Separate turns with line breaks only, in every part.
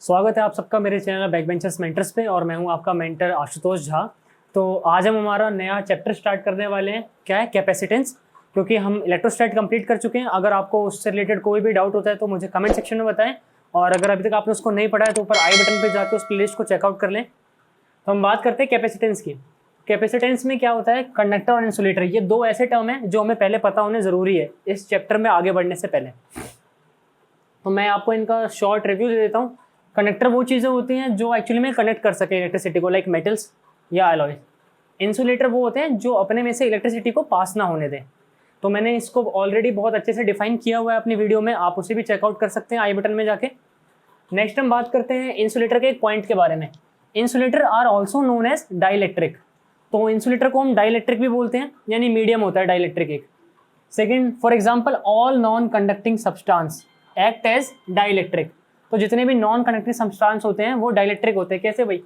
स्वागत है आप सबका मेरे चैनल बैकबेंचर्स मेंटर्स पे और मैं हूं आपका मेंटर आशुतोष झा। तो आज हम हमारा नया चैप्टर स्टार्ट करने वाले हैं। क्या है? कैपेसिटेंस। क्योंकि हम इलेक्ट्रोस्टैट कंप्लीट कर चुके हैं। अगर आपको उससे रिलेटेड कोई भी डाउट होता है तो मुझे कमेंट सेक्शन में बताएं, और अगर अभी तक आपने उसको नहीं पढ़ा है तो ऊपर आई बटन पर जाकर उस प्लेलिस्ट को चेकआउट कर लें। तो हम बात करते हैं कैपेसिटेंस की। कैपेसिटेंस में क्या होता है? कंडक्टर और इंसुलेटर, ये दो ऐसे टर्म हैं जो हमें पहले पता होने ज़रूरी है इस चैप्टर में आगे बढ़ने से पहले। तो मैं आपको इनका शॉर्ट रिव्यू दे देता हूँ। कंडक्टर वो चीज़ें होती हैं जो एक्चुअली में कनेक्ट कर सके इलेक्ट्रिसिटी को, लाइक मेटल्स या एलॉय। इंसुलेटर वो होते हैं जो अपने में से इलेक्ट्रिसिटी को पास ना होने दें। तो मैंने इसको ऑलरेडी बहुत अच्छे से डिफाइन किया हुआ है अपनी वीडियो में, आप उसे भी चेकआउट कर सकते हैं आई बटन में जाके। नेक्स्ट हम बात करते हैं इंसुलेटर के एक पॉइंट के बारे में। Insulator are also known as dielectric. तो इंसुलेटर को हम डाइलेक्ट्रिक भी बोलते हैं, यानी मीडियम होता है डाइलेक्ट्रिक एक। Second, for example all non conducting substance act as dielectric. तो जितने भी नॉन कंडक्टिंग सब्सटेंस होते हैं वो डाइलेक्ट्रिक होते हैं। कैसे भाई?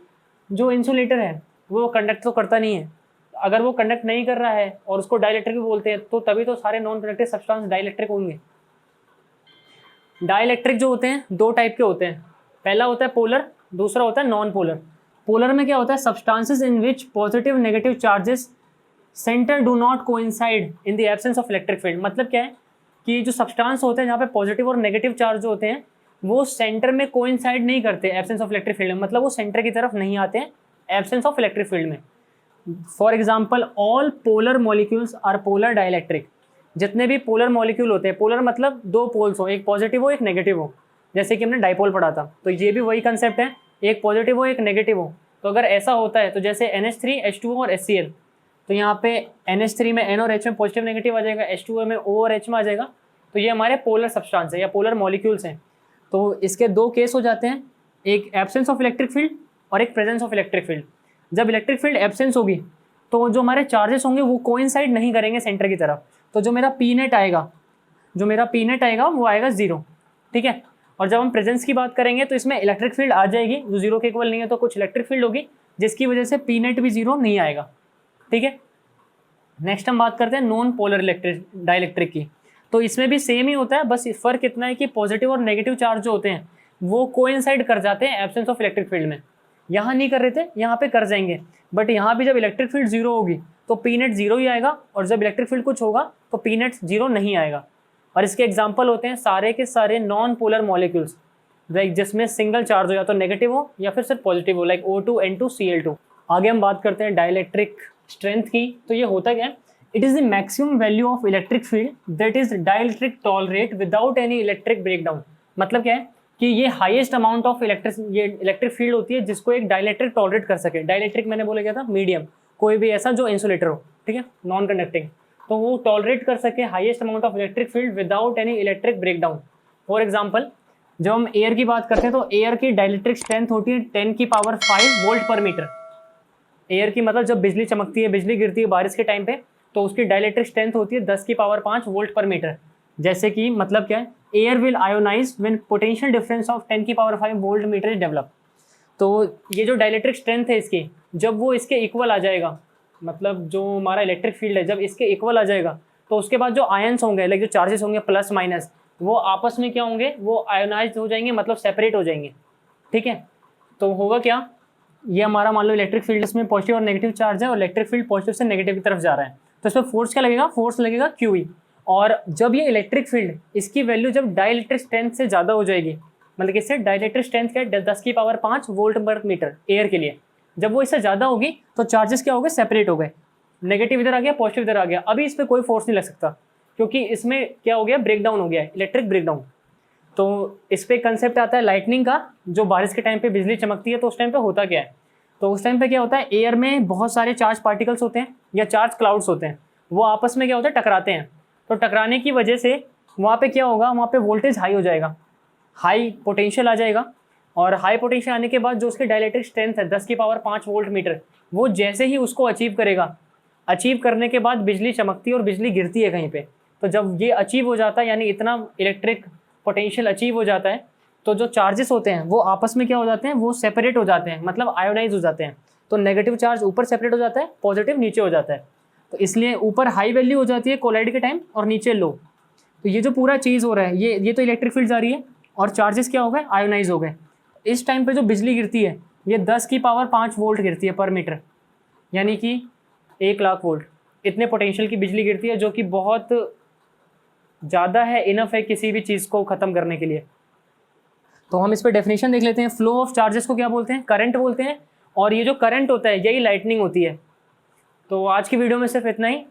जो इंसुलेटर है वो कंडक्ट तो करता नहीं है, अगर वो कंडक्ट नहीं कर रहा है और उसको डाइलेक्ट्रिक भी बोलते हैं तो तभी तो सारे नॉन कंडक्टिंग सब्सटेंस डाइलेक्ट्रिक होंगे। डाइलेक्ट्रिक जो होते हैं दो टाइप के होते हैं। पहला होता है पोलर, दूसरा होता है नॉन पोलर। पोलर में क्या होता है? Substances in which positive negative charges centre do not coincide in the absence of electric field. मतलब क्या है कि जो सब्सटेंस होते हैं जहाँ पे पॉजिटिव और नेगेटिव चार्ज जो होते हैं वो सेंटर में कोइंसाइड नहीं करते एब्सेंस ऑफ इलेक्ट्रिक फील्ड में, मतलब वो सेंटर की तरफ नहीं आते हैं एब्सेंस ऑफ इलेक्ट्रिक फील्ड में। For example all polar molecules are polar dielectric. जितने भी पोलर मॉलिक्यूल होते हैं, पोलर मतलब दो पोल्स हो, एक पॉजिटिव हो एक नेगेटिव हो, जैसे कि हमने डाइपोल पढ़ा था, तो ये भी वही कंसेप्ट है, एक पॉजिटिव हो एक नेगेटिव हो। तो अगर ऐसा होता है तो जैसे NH3 H2O और HCl, तो यहाँ पे NH3 में N और H में पॉजिटिव नेगेटिव आ जाएगा, H2O में O और H में आ जाएगा। तो ये हमारे पोलर सब्सटेंस है या पोलर मॉलिक्यूल्स हैं। तो इसके दो केस हो जाते हैं, एक एब्सेंस ऑफ इलेक्ट्रिक फील्ड और एक प्रेजेंस ऑफ इलेक्ट्रिक फील्ड। जब इलेक्ट्रिक फील्ड एब्सेंस होगी तो जो हमारे चार्जेस होंगे वो कोइंसाइड नहीं करेंगे सेंटर की तरफ। तो जो मेरा पी नेट आएगा वो आएगा 0, ठीक है। और जब हम प्रेजेंस की बात करेंगे तो इसमें इलेक्ट्रिक फील्ड आ जाएगी जो 0 के इक्वल नहीं है, तो कुछ इलेक्ट्रिक फील्ड होगी जिसकी वजह से पी नेट भी 0 नहीं आएगा, ठीक है। नेक्स्ट हम बात करते हैं नॉन पोलर डाइलेक्ट्रिक की। तो इसमें भी सेम ही होता है, बस फर्क इतना है कि पॉजिटिव और नेगेटिव चार्ज जो होते हैं वो कोइंसाइड कर जाते हैं एब्सेंस ऑफ इलेक्ट्रिक फील्ड में। यहाँ नहीं कर रहे थे, यहाँ पे कर जाएंगे, बट यहाँ भी जब इलेक्ट्रिक फील्ड 0 होगी तो पी नेट 0 ही आएगा, और जब इलेक्ट्रिक फील्ड कुछ होगा तो पी नेट 0 नहीं आएगा। और इसके एग्जाम्पल होते हैं सारे के सारे नॉन पोलर मॉलिक्यूल्स, लाइक जिसमें सिंगल चार्ज हो या तो नेगेटिव हो या फिर सिर्फ पॉजिटिव हो, लाइक O2 N2 Cl2। आगे हम बात करते हैं डाइलेक्ट्रिक स्ट्रेंथ की। तो ये होता क्या है? It is the maximum value of electric field that is dielectric tolerate without any electric breakdown. मतलब क्या है कि ये highest amount of electric field होती है जिसको एक डाइलेक्ट्रिक टॉलरेट कर सके। डाइलेक्ट्रिक मैंने बोला क्या था? मीडियम, कोई भी ऐसा जो इंसुलेटर हो, ठीक है, नॉन कंडक्टिंग, तो वो टॉलरेट कर सके highest amount of electric field without any electric breakdown. For example जब हम एयर की बात करते हैं तो एयर की डाइलेक्ट्रिक स्ट्रेंथ होती है 10⁵ वोल्ट पर मीटर। एयर की मतलब जब बिजली चमकती है, बिजली गिरती है बारिश के टाइम पे, तो उसकी डाइलेक्ट्रिक स्ट्रेंथ होती है 10⁵ वोल्ट पर मीटर। जैसे कि मतलब क्या है? Air will ionise when potential difference of 10⁵ volt metre is develop. तो ये जो डाइलेक्ट्रिक स्ट्रेंथ है इसकी, जब वो इसके इक्वल आ जाएगा, मतलब जो हमारा इलेक्ट्रिक फील्ड है जब इसके इक्वल आ जाएगा, तो उसके बाद जो आयंस होंगे, लाइक जो चार्जेस होंगे प्लस माइनस, वो आपस में क्या होंगे? वो आयोनाइज हो जाएंगे, मतलब सेपरेट हो जाएंगे, ठीक है। तो होगा क्या? ये हमारा मान लो इलेक्ट्रिक फील्ड, इसमें पॉजिटिव और नेगेटिव चार्ज है और इलेक्ट्रिक फील्ड पॉजिटिव से नेगेटिव की तरफ जा रहा है, तो इसमें फोर्स क्या लगेगा? फोर्स लगेगा QE। और जब ये इलेक्ट्रिक फील्ड, इसकी वैल्यू जब डाइलेक्ट्रिक स्ट्रेंथ से ज़्यादा हो जाएगी, मतलब इससे डाइलेक्ट्रिक स्ट्रेंथ क्या है? 10⁵ वोल्ट पर मीटर एयर के लिए, जब वो इससे ज़्यादा होगी तो चार्जेस क्या हो गए? सेपरेट हो गए, नेगेटिव इधर आ गया, पॉजिटिव इधर आ गया। अभी इस पर कोई फोर्स नहीं लग सकता क्योंकि इसमें क्या हो गया? ब्रेकडाउन हो गया है, इलेक्ट्रिक ब्रेकडाउन। तो इस पर कंसेप्ट आता है लाइटनिंग का। जो बारिश के टाइम पे बिजली चमकती है तो उस टाइम पे होता क्या है? तो उस टाइम पे क्या होता है? एयर में बहुत सारे चार्ज पार्टिकल्स होते हैं या चार्ज क्लाउड्स होते हैं, वो आपस में क्या होता है? टकराते हैं। तो टकराने की वजह से वहाँ पे क्या होगा? वहाँ पे वोल्टेज हाई हो जाएगा, हाई पोटेंशियल आ जाएगा, और हाई पोटेंशियल आने के बाद जो उसकी डाइलेक्ट्रिक स्ट्रेंथ है 10⁵ वोल्ट मीटर, वो जैसे ही उसको अचीव करेगा, अचीव करने के बाद बिजली चमकती है और बिजली गिरती है कहीं पे, तो जब ये अचीव हो जाता है, यानी इतना इलेक्ट्रिक पोटेंशियल अचीव हो जाता है, तो जो चार्जेस होते हैं वो आपस में क्या हो जाते हैं? वो सेपरेट हो जाते हैं, मतलब आयोनाइज हो जाते हैं। तो नेगेटिव चार्ज ऊपर सेपरेट हो जाता है, पॉजिटिव नीचे हो जाता है। तो इसलिए ऊपर हाई वैल्यू हो जाती है कोलाइड के टाइम और नीचे लो। तो ये जो पूरा चीज़ हो रहा है, ये तो इलेक्ट्रिक फील्ड आ रही है और चार्जेस क्या हो गए? आयोनाइज हो गए। इस टाइम पे जो बिजली गिरती है ये 10 की पावर 5 वोल्ट गिरती है पर मीटर, यानी कि 1,00,000 वोल्ट। इतने पोटेंशियल की बिजली गिरती है जो कि बहुत ज़्यादा है, इनफ है किसी भी चीज़ को ख़त्म करने के लिए। तो हम इस पर डेफिनेशन देख लेते हैं। फ्लो ऑफ चार्जेस को क्या बोलते हैं? करंट बोलते हैं। और ये जो करंट होता है यही लाइटनिंग होती है। तो आज की वीडियो में सिर्फ इतना ही।